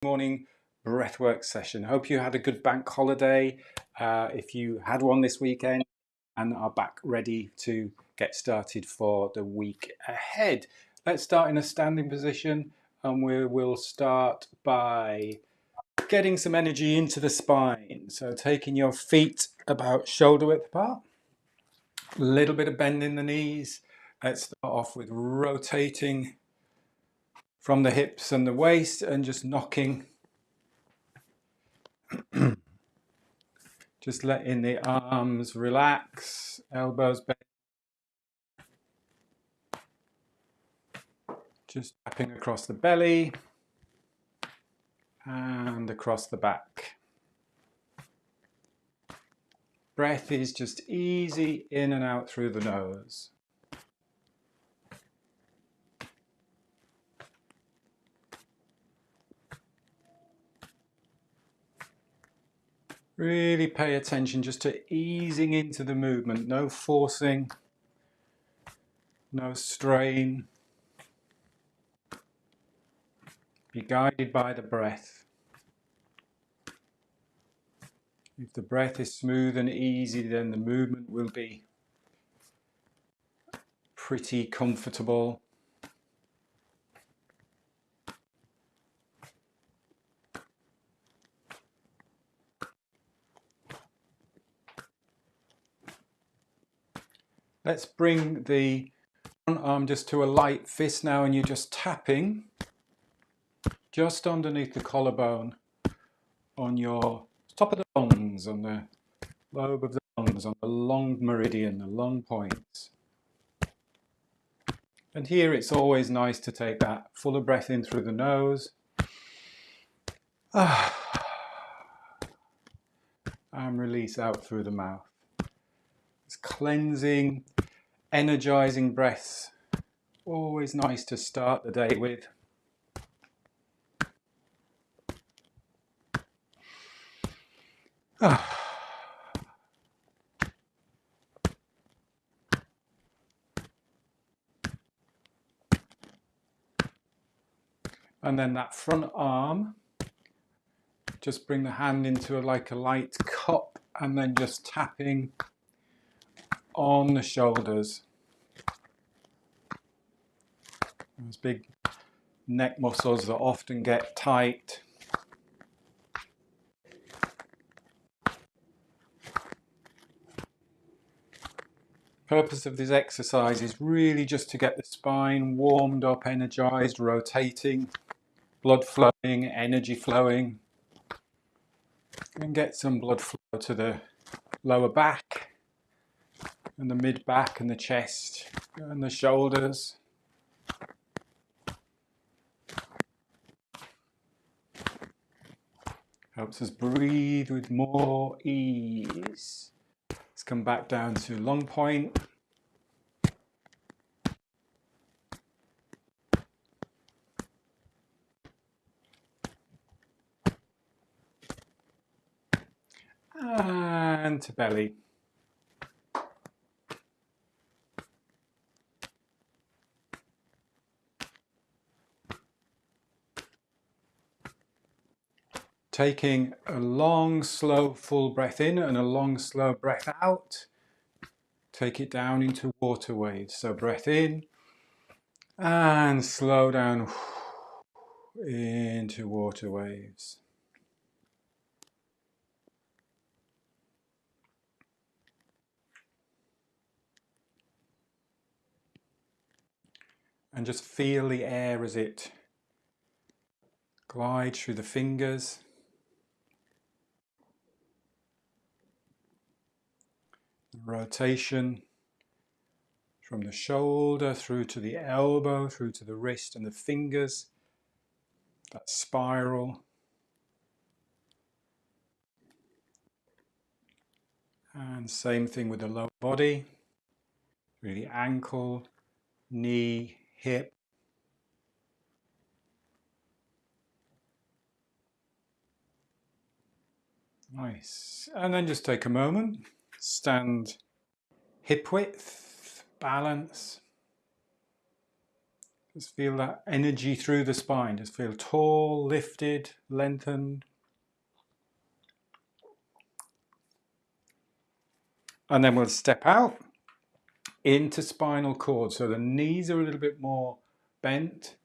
morning breathwork session. Hope you had a good bank holiday. If you had one this weekend and are back ready to get started for the week ahead. Let's start in a standing position, and we will start by getting some energy into the spine. So taking your feet about shoulder width apart, a little bit of bend in the knees. Let's start off with rotating from the hips and the waist and just knocking. Just letting the arms relax, elbows bent. Just tapping across the belly and across the back. Breath is just easy in and out through the nose. Really pay attention just to easing into the movement, no forcing, no strain. Be guided by the breath. If the breath is smooth and easy, then the movement will be pretty comfortable. Let's bring the front arm just to a light fist now, and you're just tapping just underneath the collarbone on your top of the lungs, on the lobe of the lungs, on the long meridian, the lung points. And here it's always nice to take that fuller breath in through the nose. And release out through the mouth. It's cleansing, energizing breaths. Always nice to start the day with. And then that front arm, just bring the hand into like a light cup and then just tapping on the shoulders. Those big neck muscles that often get tight. Purpose of this exercise is really just to get the spine warmed up, energized, rotating, blood flowing, energy flowing, and get some blood flow to the lower back and the mid back and the chest and the shoulders. Helps us breathe with more ease. Let's come back down to long point. And to belly. Taking a long, slow, full breath in and a long, slow breath out. Take it down into water waves. So breath in and slow down into water waves. And just feel the air as it glides through the fingers. The rotation from the shoulder through to the elbow, through to the wrist and the fingers. That spiral. And same thing with the lower body. Through the ankle, knee, hip. Nice. And then just take a moment. Stand hip width, balance. Just feel that energy through the spine. Just feel tall, lifted, lengthened. And then we'll step out into spinal cord. So the knees are a little bit more bent.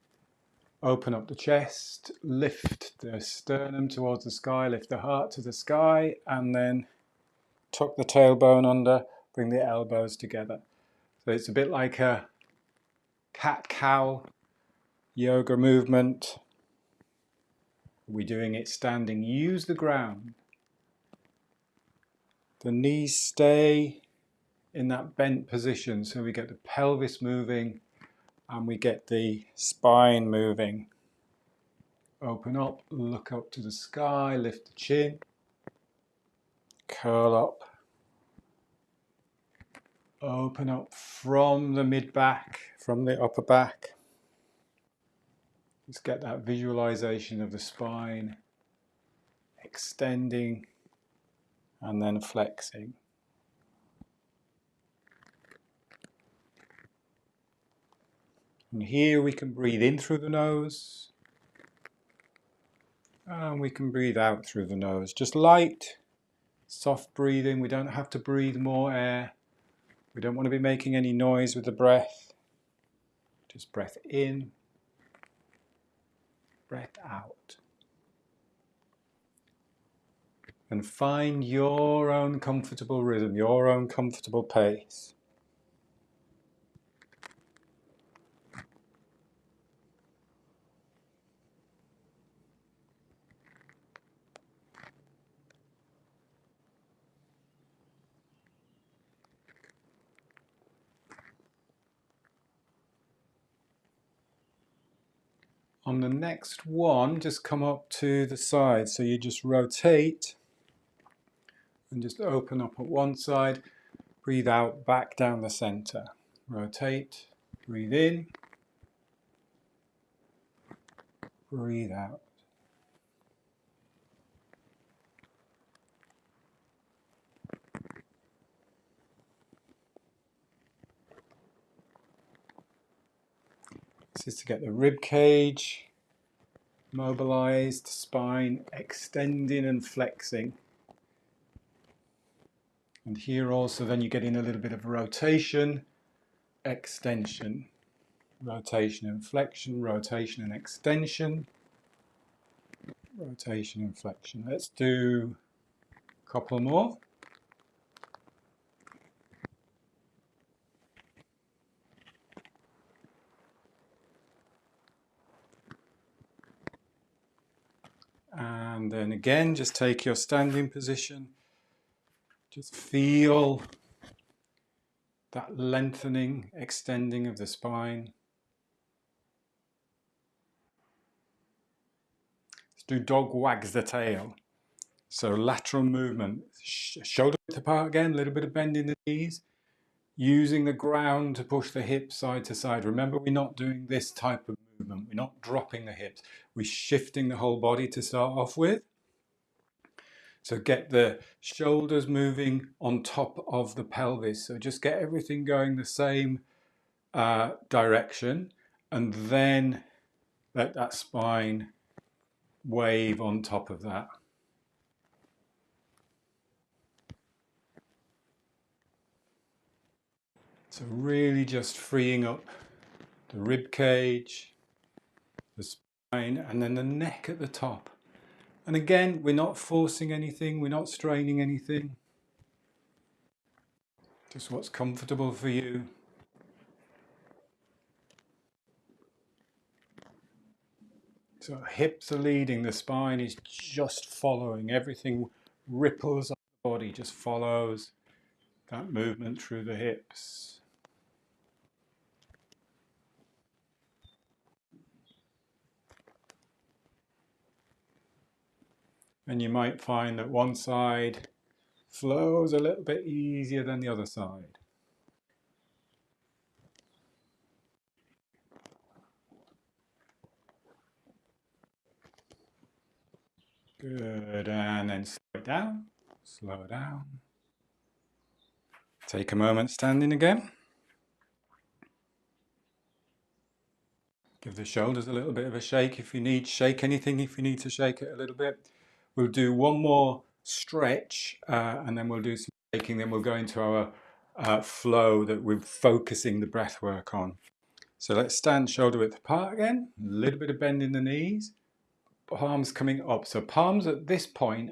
Open up the chest, lift the sternum towards the sky, lift the heart to the sky, and then tuck the tailbone under, bring the elbows together. So it's a bit like a cat-cow yoga movement. We're doing it standing. Use the ground. The knees stay in that bent position, so we get the pelvis moving and we get the spine moving. Open up, look up to the sky, lift the chin, curl up. Open up from the mid-back, from the upper back. Just get that visualization of the spine extending and then flexing. And here we can breathe in through the nose and we can breathe out through the nose. Just light, soft breathing. We don't have to breathe more air. We don't want to be making any noise with the breath. Just breath in, breath out. And find your own comfortable rhythm, your own comfortable pace. On the next one, just come up to the side. So you just rotate and just open up at one side. Breathe out, back down the center. Rotate, breathe in, breathe out. This is to get the rib cage mobilized, spine extending and flexing. And here also then you get in a little bit of rotation, extension, rotation and flexion, rotation and extension, rotation and flexion. Let's do a couple more. And then again, just take your standing position. Just feel that lengthening, extending of the spine. Let's do dog wags the tail. So lateral movement, shoulder width apart again, a little bit of bend in the knees. Using the ground to push the hips side to side. Remember, we're not doing this type of movement. We're not dropping the hips. We're shifting the whole body to start off with. So get the shoulders moving on top of the pelvis. So just get everything going the same direction, and then let that spine wave on top of that. So really just freeing up the rib cage, the spine, and then the neck at the top. And again, we're not forcing anything, we're not straining anything. Just what's comfortable for you. So hips are leading, the spine is just following. Everything ripples up the body, just follows that movement through the hips. And you might find that one side flows a little bit easier than the other side. Good, and then slow it down, slow it down. Take a moment standing again. Give the shoulders a little bit of a shake if you need. Shake anything if you need to shake it a little bit. We'll do one more stretch and then we'll do some shaking. Then we'll go into our flow that we're focusing the breath work on. So let's stand shoulder width apart again. A little bit of bend in the knees. Palms coming up. So palms at this point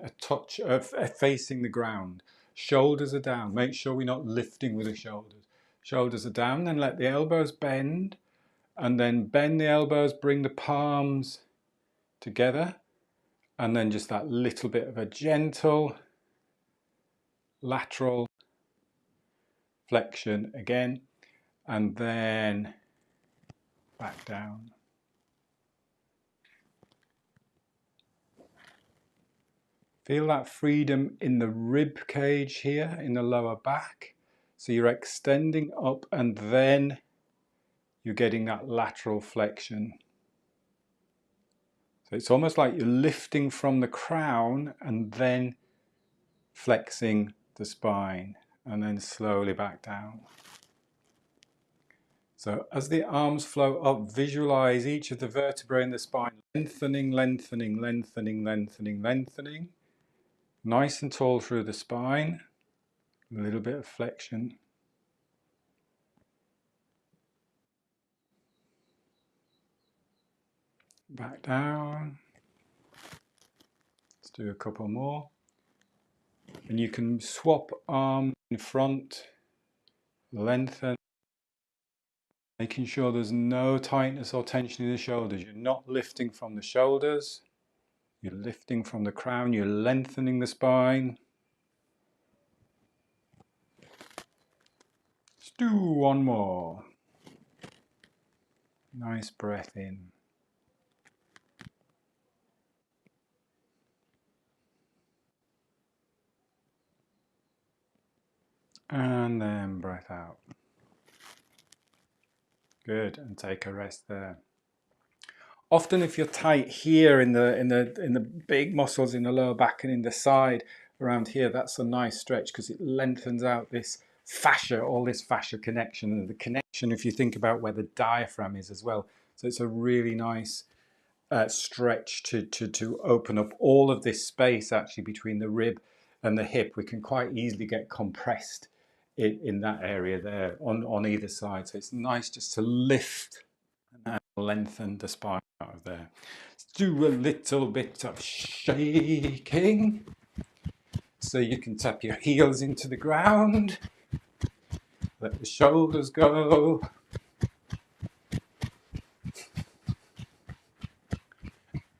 are facing the ground. Shoulders are down. Make sure we're not lifting with the shoulders. Shoulders are down. Then let the elbows bend. And then bend the elbows, bring the palms together, and then just that little bit of a gentle lateral flexion again, and then back down. Feel that freedom in the rib cage here, in the lower back. So you're extending up and then you're getting that lateral flexion. So it's almost like you're lifting from the crown and then flexing the spine and then slowly back down. So as the arms flow up, visualize each of the vertebrae in the spine lengthening, lengthening, lengthening, lengthening, lengthening. Nice and tall through the spine. A little bit of flexion. Back down. Let's do a couple more. And you can swap arm in front, lengthen, making sure there's no tightness or tension in the shoulders. You're not lifting from the shoulders. You're lifting from the crown. You're lengthening the spine. Let's do one more. Nice breath in. And then breath out. Good, and take a rest there. Often if you're tight here in the big muscles in the lower back and in the side around here, that's a nice stretch because it lengthens out this fascia, all this fascia connection, and the connection if you think about where the diaphragm is as well. So it's a really nice stretch to open up all of this space actually between the rib and the hip. We can quite easily get compressed in that area there on either side. So it's nice just to lift and lengthen the spine out of there. Let's do a little bit of shaking. So you can tap your heels into the ground. Let the shoulders go.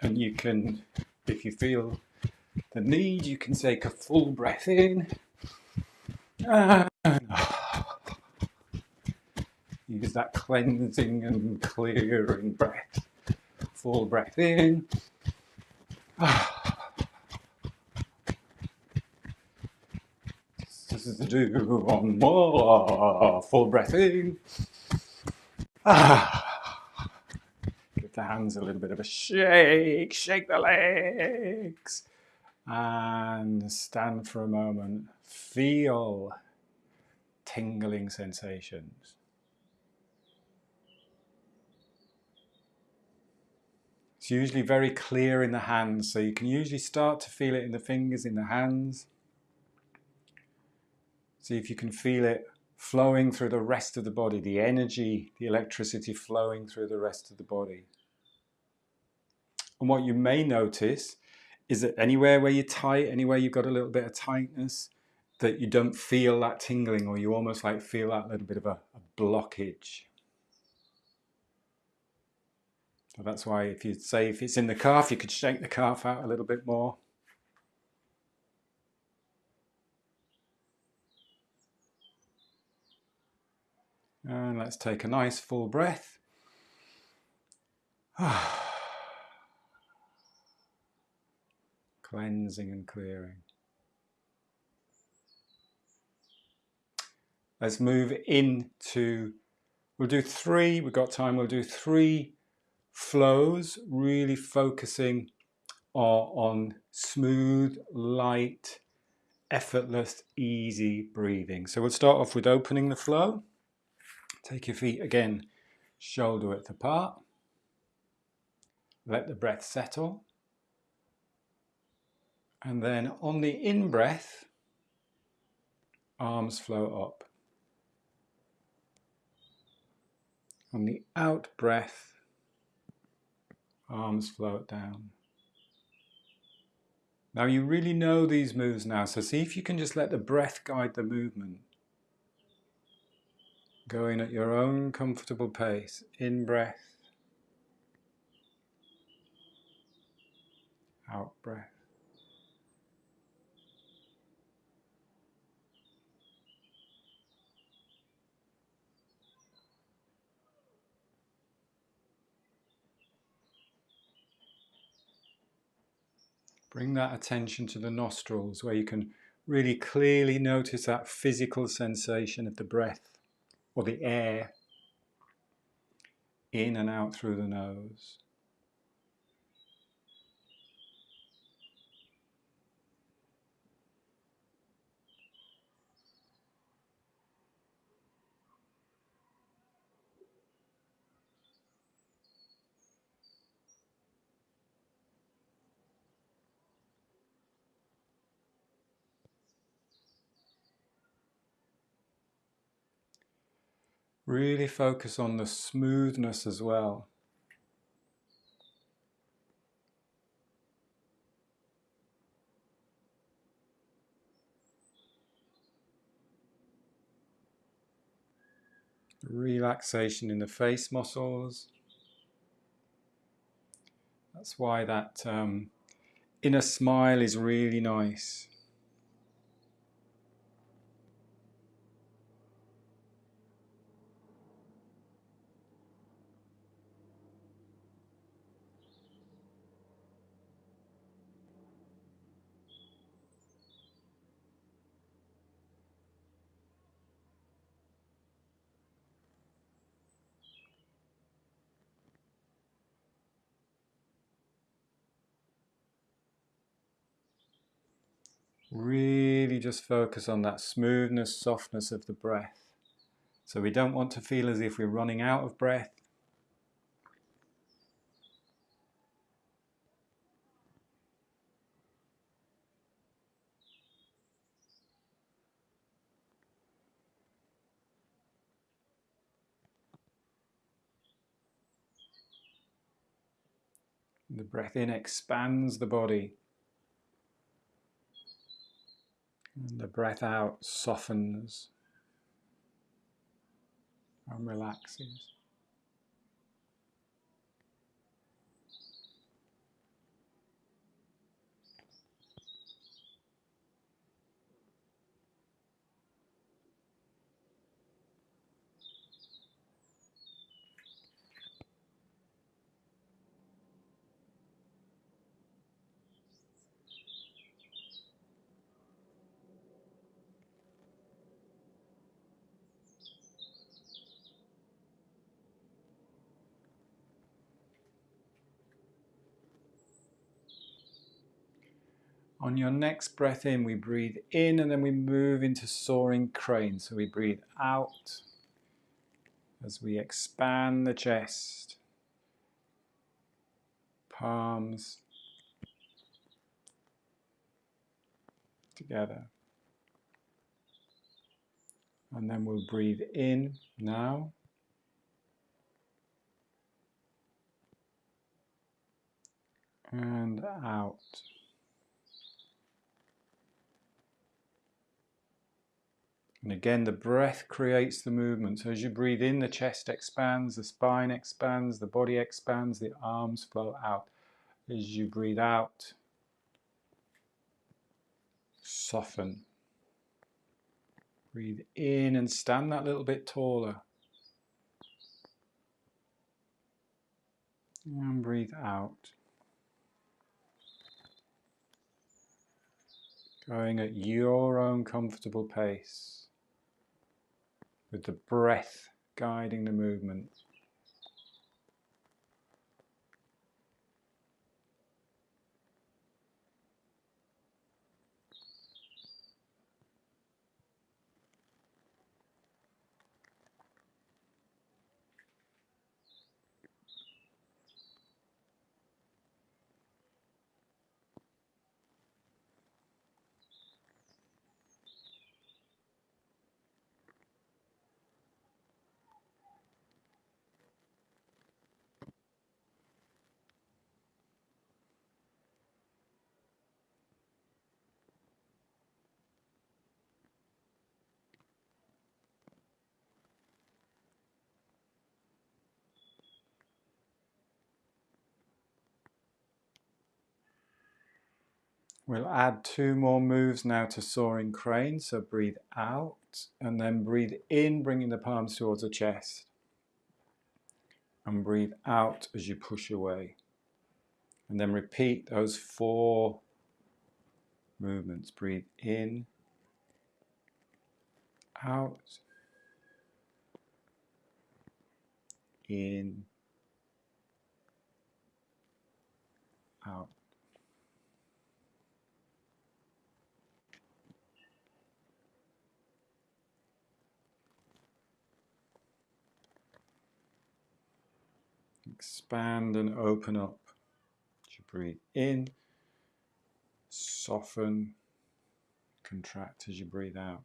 And you can, if you feel the need, you can take a full breath in. And use that cleansing and clearing breath. Full breath in. Just do one more. Full breath in. Give the hands a little bit of a shake. Shake the legs. And stand for a moment. Feel tingling sensations. It's usually very clear in the hands, so you can usually start to feel it in the fingers, in the hands. See if you can feel it flowing through the rest of the body, the energy, the electricity flowing through the rest of the body. And what you may notice is that anywhere where you're tight, anywhere you've got a little bit of tightness, that you don't feel that tingling, or you almost like feel that little bit of a blockage. So that's why if you say if it's in the calf, you could shake the calf out a little bit more. And let's take a nice full breath. Cleansing and clearing. Let's move into, we'll do three, we've got time, we'll do three flows, really focusing on smooth, light, effortless, easy breathing. So we'll start off with opening the flow. Take your feet again, shoulder width apart. Let the breath settle. And then on the in-breath, arms float up. On the out-breath, arms float down. Now you really know these moves now, so see if you can just let the breath guide the movement. Going at your own comfortable pace. In-breath, out-breath. Bring that attention to the nostrils where you can really clearly notice that physical sensation of the breath or the air in and out through the nose. Really focus on the smoothness as well. Relaxation in the face muscles. That's why that inner smile is really nice. Really just focus on that smoothness, softness of the breath. So we don't want to feel as if we're running out of breath. The breath in expands the body. And the breath out softens and relaxes. On your next breath in, we breathe in and then we move into soaring crane. So we breathe out as we expand the chest, palms together. And then we'll breathe in now. And out. And again, the breath creates the movement. So as you breathe in, the chest expands, the spine expands, the body expands, the arms flow out. As you breathe out, soften. Breathe in and stand that little bit taller. And breathe out. Going at your own comfortable pace, with the breath guiding the movement. We'll add 2 more moves now to soaring crane. So breathe out and then breathe in, bringing the palms towards the chest. And breathe out as you push away. And then repeat those 4 movements. Breathe in, out, in, out. Expand and open up. As you breathe in, soften, contract as you breathe out.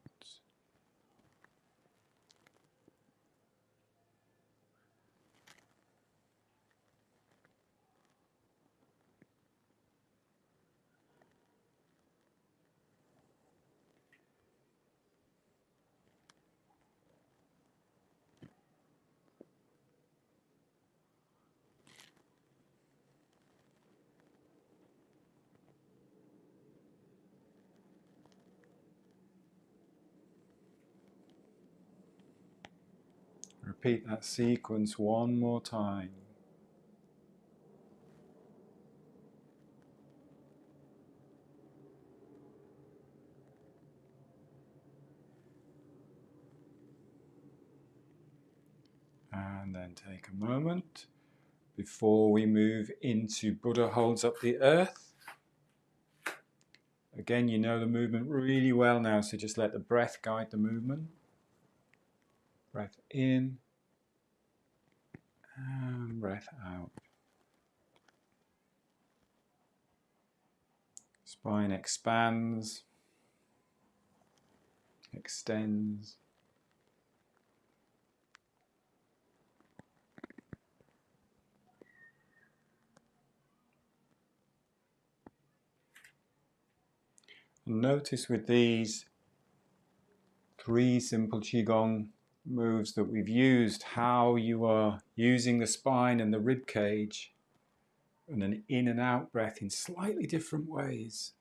Repeat that sequence one more time. And then take a moment before we move into Buddha holds up the earth. Again, you know the movement really well now, so just let the breath guide the movement. Breath in and breath out. Spine expands, extends. And notice with these 3 simple Qigong moves that we've used, how you are using the spine and the rib cage and an in and out breath in slightly different ways.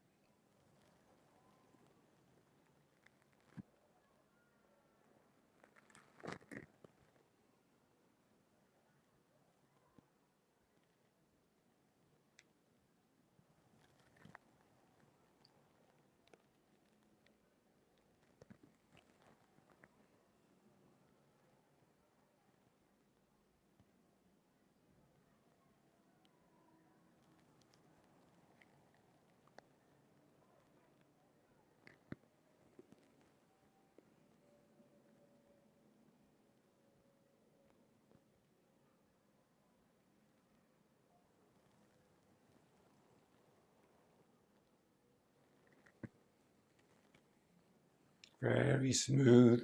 Very smooth,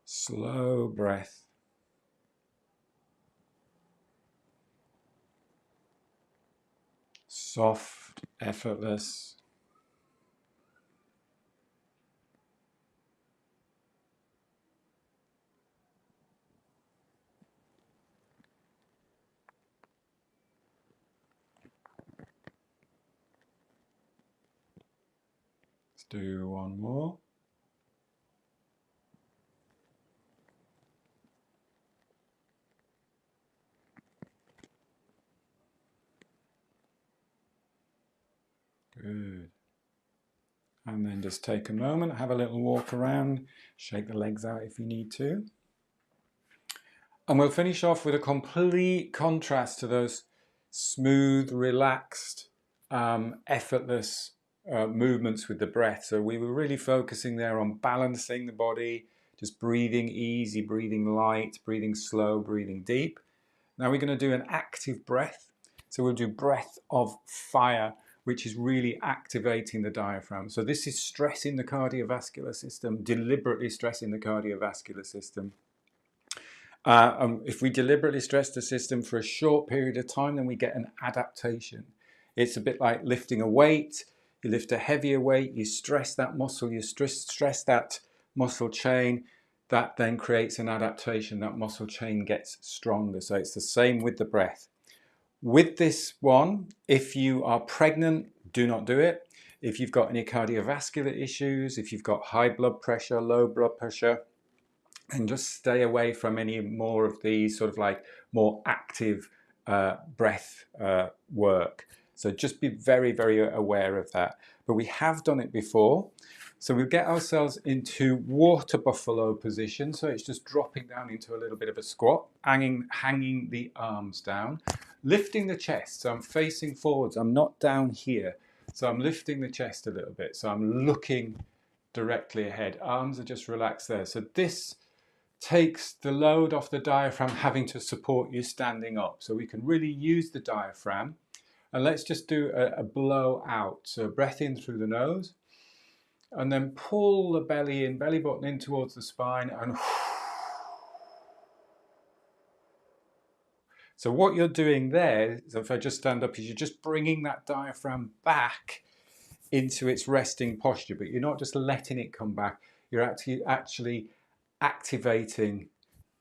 slow breath. Soft, effortless. Let's do one more. Good. And then just take a moment, have a little walk around, shake the legs out if you need to. And we'll finish off with a complete contrast to those smooth, relaxed, effortless movements with the breath. So we were really focusing there on balancing the body, just breathing easy, breathing light, breathing slow, breathing deep. Now we're going to do an active breath. So we'll do breath of fire, which is really activating the diaphragm. So this is stressing the cardiovascular system, deliberately stressing the cardiovascular system. If we deliberately stress the system for a short period of time, then we get an adaptation. It's a bit like lifting a weight. You lift a heavier weight, you stress that muscle, you stress that muscle chain. That then creates an adaptation. That muscle chain gets stronger. So it's the same with the breath. With this one, if you are pregnant, do not do it. If you've got any cardiovascular issues, if you've got high blood pressure, low blood pressure, and just stay away from any more of these sort of like more active breath work. So just be very, very aware of that. But we have done it before. So we'll get ourselves into water buffalo position. So it's just dropping down into a little bit of a squat, hanging the arms down, lifting the chest. So I'm facing forwards. I'm not down here. So I'm lifting the chest a little bit. So I'm looking directly ahead. Arms are just relaxed there. So this takes the load off the diaphragm having to support you standing up. So we can really use the diaphragm. And let's just do a blow out. So breath in through the nose and then pull the belly in, belly button in towards the spine and so what you're doing there, so if I just stand up, is you're just bringing that diaphragm back into its resting posture, but you're not just letting it come back. You're actually activating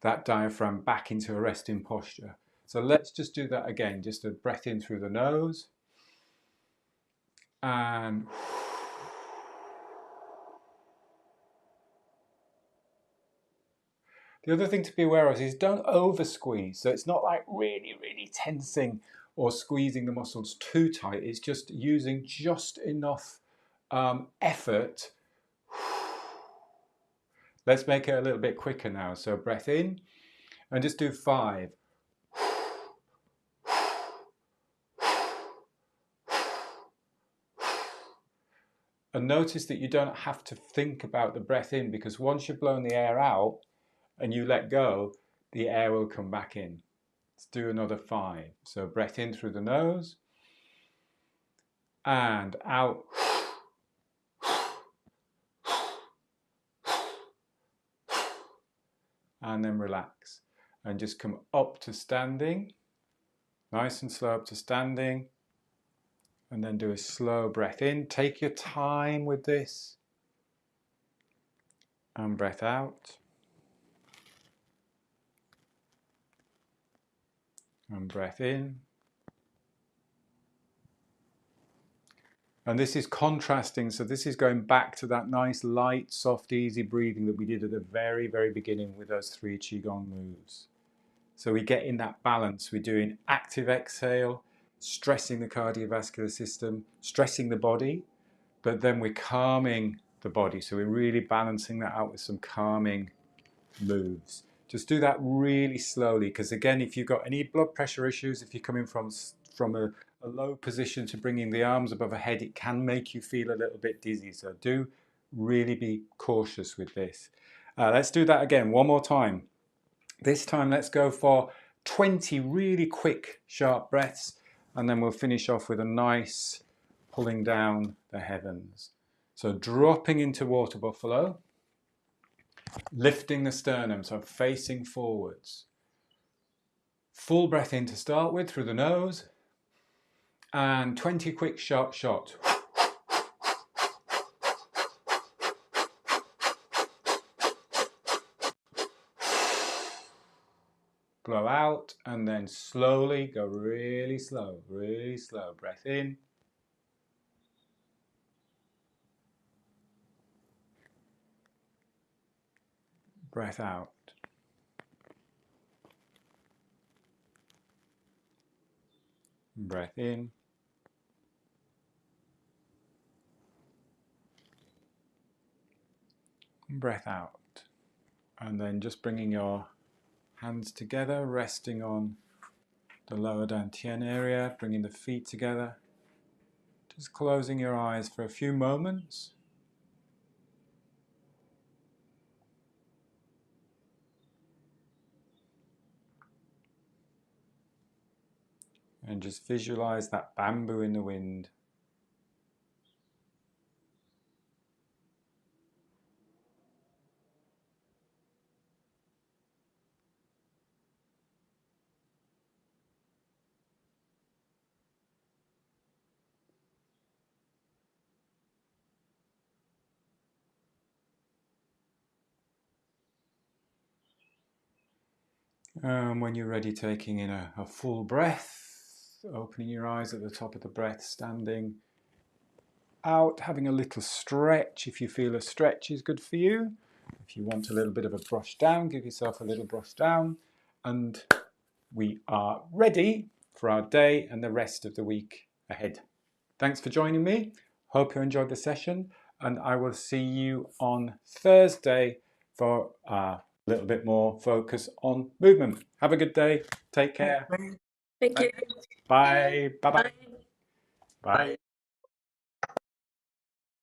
that diaphragm back into a resting posture. So let's just do that again. Just a breath in through the nose and the other thing to be aware of is don't over squeeze. So it's not like really, really tensing or squeezing the muscles too tight. It's just using just enough effort. Let's make it a little bit quicker now. So breath in and just do 5. And notice that you don't have to think about the breath in, because once you've blown the air out and you let go, the air will come back in. Let's do another 5. So breath in through the nose and out. And then relax and just come up to standing, nice and slow up to standing, and then do a slow breath in. Take your time with this and breath out and breath in. And this is contrasting, so this is going back to that nice light, soft, easy breathing that we did at the very, very beginning with those 3 Qigong moves. So we get in that balance. We're doing active exhale, stressing the cardiovascular system, stressing the body, but then we're calming the body. So we're really balancing that out with some calming moves. Just do that really slowly, because again, if you've got any blood pressure issues, if you're coming from a low position to bringing the arms above the head, it can make you feel a little bit dizzy. So do really be cautious with this. Let's do that again one more time. This time let's go for 20 really quick, sharp breaths, and then we'll finish off with a nice pulling down the heavens. So dropping into water buffalo, lifting the sternum, so facing forwards. Full breath in to start with through the nose, and 20 quick sharp shots. Blow out, and then slowly go really slow, really slow. Breath in. Breath out. Breath in. Breath out. And then just bringing your hands together, resting on the lower dantian area, bringing the feet together. Just closing your eyes for a few moments. And just visualize that bamboo in the wind. And when you're ready, taking in a full breath, opening your eyes at the top of the breath, standing, out, having a little stretch if you feel a stretch is good for you. If you want a little bit of a brush down, give yourself a little brush down. And we are ready for our day and the rest of the week ahead. Thanks for joining me. Hope you enjoyed the session, and I will see you on Thursday for a little bit more focus on movement. Have a good day. Take care. Thank you. Bye. Bye-bye. Bye.